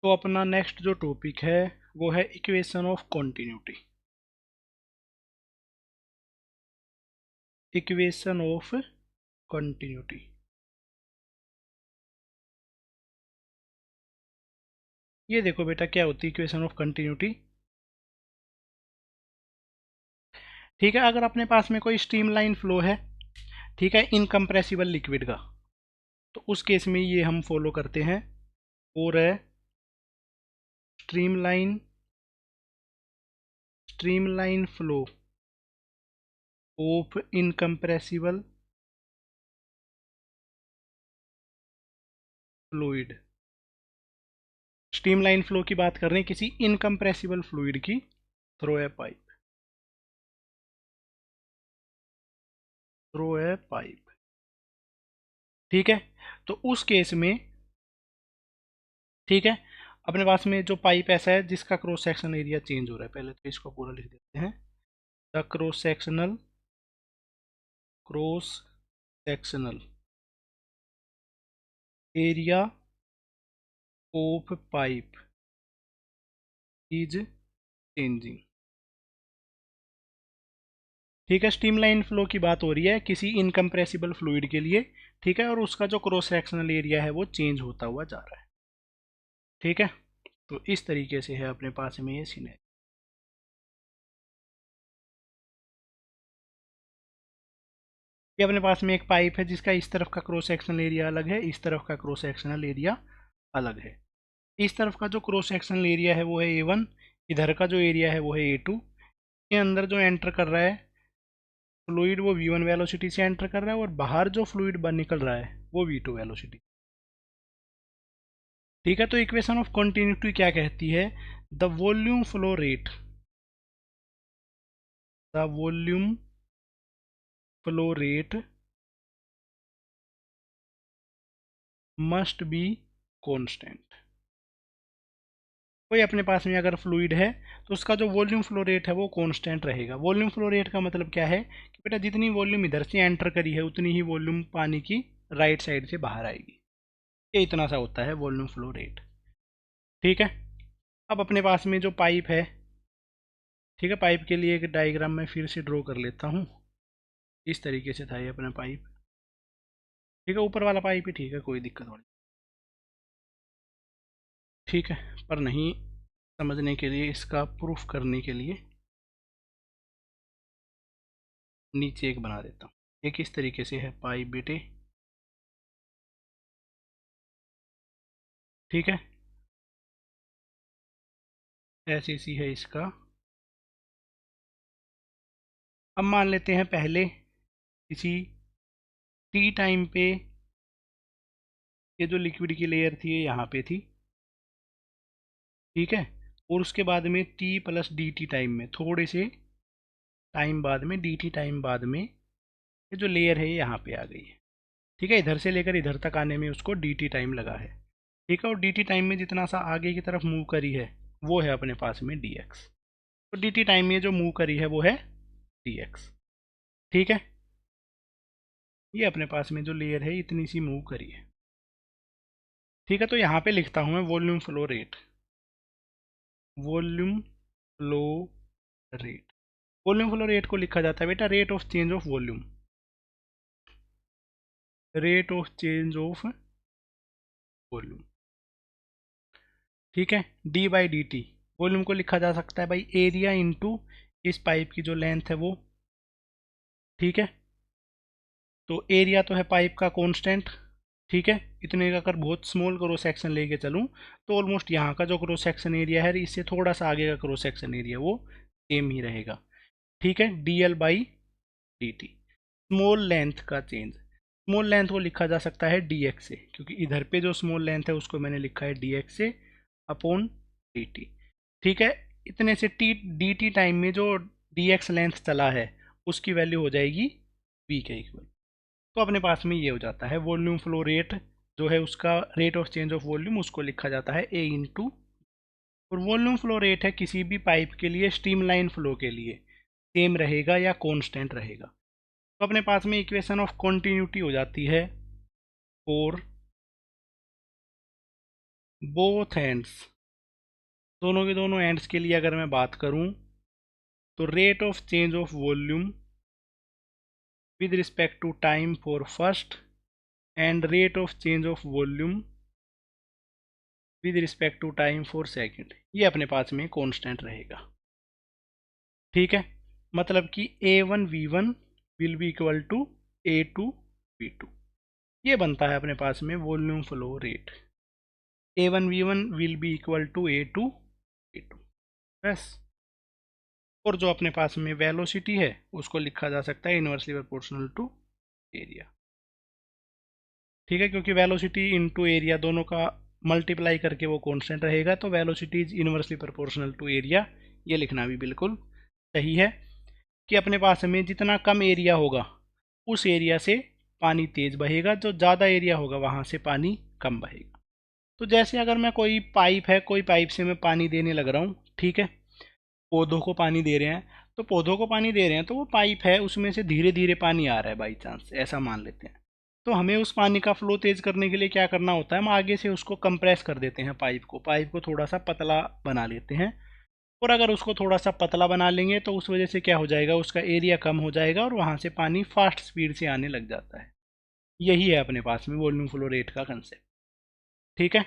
तो अपना नेक्स्ट जो टॉपिक है वो है equation of continuity. Equation of continuity, ये देखो बेटा क्या होती है इक्वेशन ऑफ कंटिन्यूटी। ठीक है, अगर अपने पास में कोई स्ट्रीमलाइन फ्लो है, ठीक है, इनकम्प्रेसिबल लिक्विड का, तो उस केस में ये हम फॉलो करते हैं और है streamline flow of incompressible fluid. Streamline flow की बात कर रहे हैं किसी इनकम्प्रेसिबल फ्लूइड की थ्रू ए पाइप। ठीक है, तो उस केस में, ठीक है, अपने पास में जो पाइप ऐसा है जिसका क्रॉस सेक्शन एरिया चेंज हो रहा है, पहले तो इसको पूरा लिख देते हैं। The cross sectional area of pipe is changing. ठीक है, स्ट्रीमलाइन फ्लो की बात हो रही है किसी इनकम्प्रेसिबल फ्लूइड के लिए, ठीक है, और उसका जो क्रॉस सेक्शनल एरिया है वो चेंज होता हुआ जा रहा है। ठीक है, तो इस तरीके से है अपने पास में ये सीन है। ये अपने पास में एक पाइप है जिसका इस तरफ का क्रॉस सेक्शनल एरिया अलग है, इस तरफ का क्रॉस सेक्शनल एरिया अलग है। इस तरफ का जो क्रॉस सेक्शनल एरिया है वो है A1, इधर का जो एरिया है वो है A2। के अंदर जो एंटर कर रहा है फ्लूइड वो V1 वेलोसिटी से एंटर कर रहा है और बाहर जो फ्लूइड निकल रहा है वो V2 वेलोसिटी। ठीक है, तो इक्वेशन ऑफ कंटिन्यूटी क्या कहती है? The volume flow rate must be constant. कोई अपने पास में अगर फ्लूइड है तो उसका जो वॉल्यूम फ्लो रेट है वो कांस्टेंट रहेगा। वॉल्यूम फ्लो रेट का मतलब क्या है कि बेटा जितनी वॉल्यूम इधर से एंटर करी है उतनी ही वॉल्यूम पानी की राइट साइड से बाहर आएगी। ये इतना सा होता है वॉल्यूम फ्लो रेट। ठीक है, अब अपने पास में जो पाइप है, ठीक है, पाइप के लिए एक डायग्राम मैं फिर से ड्रॉ कर लेता हूँ। इस तरीके से था ये अपना पाइप। ठीक है, ऊपर वाला पाइप ही ठीक है, कोई दिक्कत नहीं। ठीक है, पर नहीं समझने के लिए, इसका प्रूफ करने के लिए नीचे एक बना देता हूँ। ये किस तरीके से है पाइप बेटे? ठीक है, ऐसे सी है इसका। अब मान लेते हैं पहले किसी टी टाइम पे ये जो लिक्विड की लेयर थी ये यहाँ पे थी, ठीक है, और उसके बाद में T plus D T time में, थोड़े से टाइम बाद में, डी टी टाइम बाद में, ये जो लेयर है ये यहाँ पे आ गई है। ठीक है, इधर से लेकर इधर तक आने में उसको डी टी टाइम लगा है। ठीक है, और डी टी टाइम में जितना सा आगे की तरफ मूव करी है वो है अपने पास में डी एक्स। तो डी टी टाइम में जो मूव करी है वो है डी एक्स। ठीक है, ये अपने पास में जो लेयर है इतनी सी मूव करी है। ठीक है, तो यहाँ पे लिखता हूँ मैं volume flow rate. Volume flow rate, volume flow rate को लिखा जाता है बेटा rate of change of volume. Rate of change of volume. ठीक है, D by D T, volume को लिखा जा सकता है भाई एरिया इंटू इस पाइप की जो लेंथ है वो। ठीक है, तो एरिया तो है पाइप का कांस्टेंट। ठीक है, इतने का अगर बहुत स्मॉल क्रॉस सेक्शन लेके चलूँ तो ऑलमोस्ट यहाँ का जो क्रॉस सेक्शन एरिया है इससे थोड़ा सा आगे का क्रॉस सेक्शन एरिया वो सेम ही रहेगा। ठीक है, D L by D T. Small length का चेंज, स्मॉल लेंथ को लिखा जा सकता है डी एक्स से, क्योंकि इधर पे जो स्मॉल लेंथ है उसको मैंने लिखा है डी एक्स से अपॉन डी टी। ठीक है, इतने से टी डी टी टाइम में जो डी एक्स लेंथ चला है उसकी वैल्यू हो जाएगी वी के इक्वल। तो अपने पास में ये हो जाता है वॉल्यूम फ्लो रेट जो है उसका rate of change of volume उसको लिखा जाता है ए इंटू, और वॉल्यूम फ्लो रेट है किसी भी पाइप के लिए स्ट्रीमलाइन फ्लो के लिए सेम रहेगा या कांस्टेंट रहेगा। तो अपने पास में इक्वेशन ऑफ कॉन्टिन्यूटी हो जाती है फॉर बोथ एंड्स दोनों के दोनों एंड्स के लिए अगर मैं बात करूं तो rate of change of volume with respect to time for first and rate of change of volume with respect to time for second, ये अपने पास में कांस्टेंट रहेगा। ठीक है, मतलब कि A1V1 will be equal to A2V2, ये बनता है अपने पास में volume flow rate. A1V1 will be equal to A2V2 बस। और जो अपने पास में वेलोसिटी है उसको लिखा जा सकता है इनवर्सली प्रोपोर्शनल टू एरिया। ठीक है, क्योंकि वेलोसिटी इनटू एरिया दोनों का मल्टीप्लाई करके वो कांस्टेंट रहेगा, तो velocity is inversely proportional to area, ये लिखना भी बिल्कुल सही है कि अपने पास में जितना कम एरिया होगा उस एरिया से पानी तेज बहेगा, जो ज़्यादा एरिया होगा वहाँ से पानी कम बहेगा। तो जैसे अगर मैं कोई पाइप है, कोई पाइप से मैं पानी देने लग रहा हूँ, ठीक है, पौधों को पानी दे रहे हैं, तो पौधों को पानी दे रहे हैं तो वो पाइप है उसमें से धीरे धीरे पानी आ रहा है बाई चांस, ऐसा मान लेते हैं। तो हमें उस पानी का फ्लो तेज़ करने के लिए क्या करना होता है, हम आगे से उसको कंप्रेस कर देते हैं, पाइप को थोड़ा सा पतला बना लेते हैं। और अगर उसको थोड़ा सा पतला बना लेंगे तो उस वजह से क्या हो जाएगा, उसका एरिया कम हो जाएगा और वहाँ से पानी फास्ट स्पीड से आने लग जाता है। यही है अपने पास में वॉल्यूम फ्लो रेट का कंसेप्ट। ठीक है,